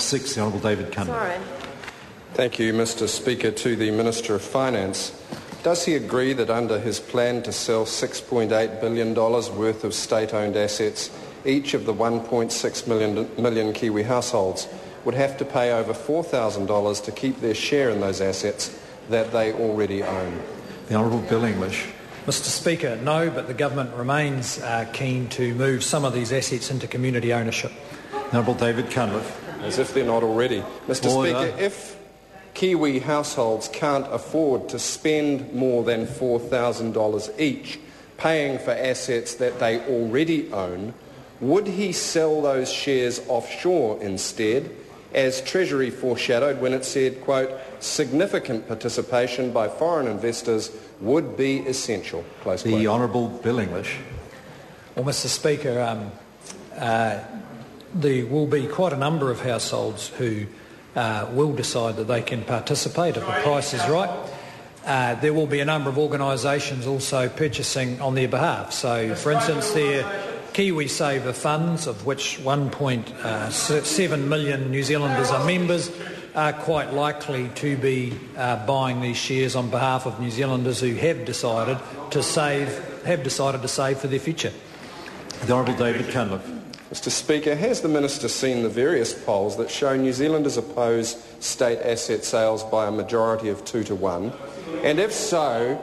6, the Honourable David Cunliffe. Sorry. Thank you, Mr Speaker. To the Minister of Finance, does he agree that under his plan to sell $6.8 billion worth of state-owned assets, each of the 1.6 million Kiwi households would have to pay over $4,000 to keep their share in those assets that they already own? The Honourable Bill English. Mr Speaker, no, but the government remains keen to move some of these assets into community ownership. The Honourable David Cunliffe. As if they're not already. Mr Speaker, if Kiwi households can't afford to spend more than $4,000 each paying for assets that they already own, would he sell those shares offshore instead, as Treasury foreshadowed when it said, quote, significant participation by foreign investors would be essential, close quote? The Honourable Bill English. Well, Mr Speaker, there will be quite a number of households who will decide that they can participate if the price is right. There will be a number of organisations also purchasing on their behalf. So, for instance, their Kiwi Saver funds, of which 1.7 million New Zealanders are members, are quite likely to be buying these shares on behalf of New Zealanders who have decided to save for their future. The Honourable David Cunliffe. Mr Speaker, has the Minister seen the various polls that show New Zealanders oppose state asset sales by a majority of 2 to 1? And if so,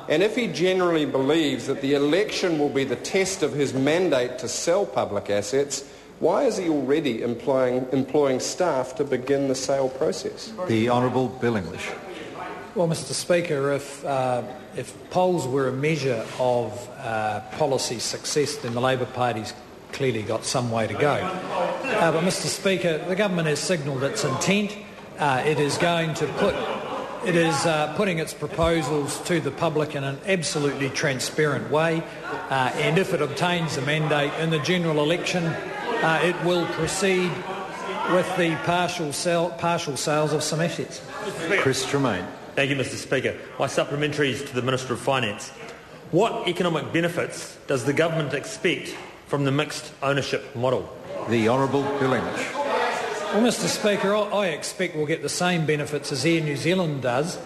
and if he generally believes that the election will be the test of his mandate to sell public assets, why is he already employing staff to begin the sale process? The Honourable Bill English. Well, Mr Speaker, if polls were a measure of policy success, then the Labor Party's clearly got some way to go. But, Mr Speaker, the government has signalled its intent. It is putting its proposals to the public in an absolutely transparent way, and if it obtains the mandate in the general election, it will proceed with the partial sales of some assets. Chris Tremaine. Thank you, Mr Speaker. My supplementary is to the Minister of Finance. What economic benefits does the government expect from the mixed ownership model? The Honourable Bill English. Well, Mr Speaker, I expect we'll get the same benefits as Air New Zealand does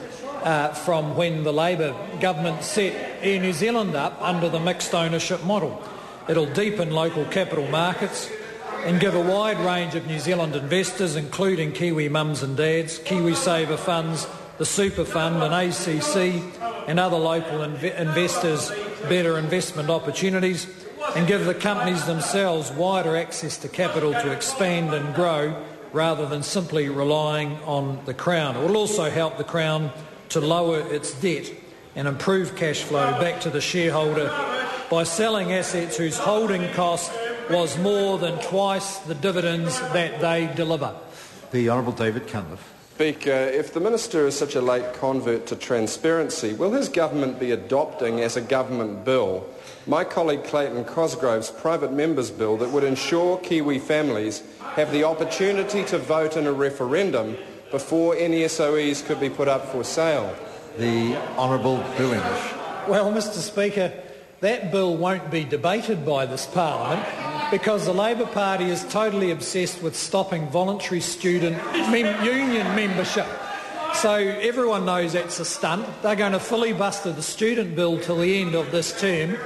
from when the Labor government set Air New Zealand up under the mixed ownership model. It'll deepen local capital markets and give a wide range of New Zealand investors, including Kiwi mums and dads, Kiwi Saver funds, the Super Fund and ACC and other local investors better investment opportunities, and give the companies themselves wider access to capital to expand and grow rather than simply relying on the Crown. It will also help the Crown to lower its debt and improve cash flow back to the shareholder by selling assets whose holding cost was more than twice the dividends that they deliver. The Honourable David Cunliffe. Speaker, if the Minister is such a late convert to transparency, will his government be adopting as a government bill my colleague Clayton Cosgrove's private member's bill that would ensure Kiwi families have the opportunity to vote in a referendum before any SOEs could be put up for sale? The Honourable Bill English. Well, Mr Speaker, that bill won't be debated by this Parliament because the Labor Party is totally obsessed with stopping voluntary student union membership. So everyone knows that's a stunt. They're going to filibuster the student bill till the end of this term,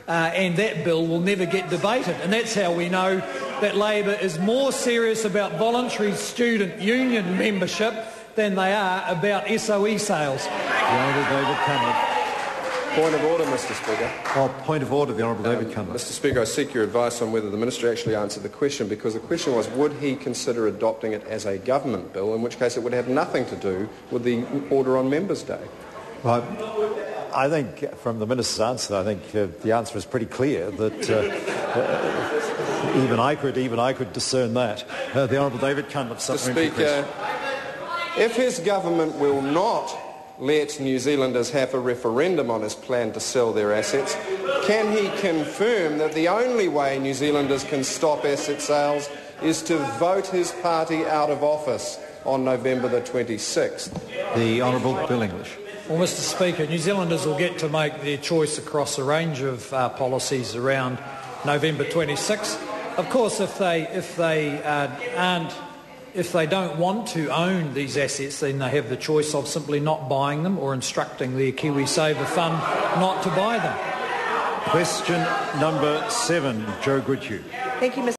and that bill will never get debated. And that's how we know that Labor is more serious about voluntary student union membership than they are about SOE sales. The Honourable David Cunliffe. Point of order, Mr Speaker. Point of order, the Honourable David Cunliffe. Mr Speaker, I seek your advice on whether the Minister actually answered the question, because the question was, would he consider adopting it as a government bill, in which case it would have nothing to do with the order on Members' Day? Well, I think from the Minister's answer, I think the answer is pretty clear that even I could discern that. The Honourable David Cunliffe. Mr Speaker, if his government will not let New Zealanders have a referendum on his plan to sell their assets, can he confirm that the only way New Zealanders can stop asset sales is to vote his party out of office on November the 26th? The Honourable Bill English. Well, Mr Speaker, New Zealanders will get to make their choice across a range of policies around November 26th. Of course, if they aren't If they don't want to own these assets, then they have the choice of simply not buying them or instructing their KiwiSaver fund not to buy them. Question number 7, Joe Goodhue. Thank you, Mr.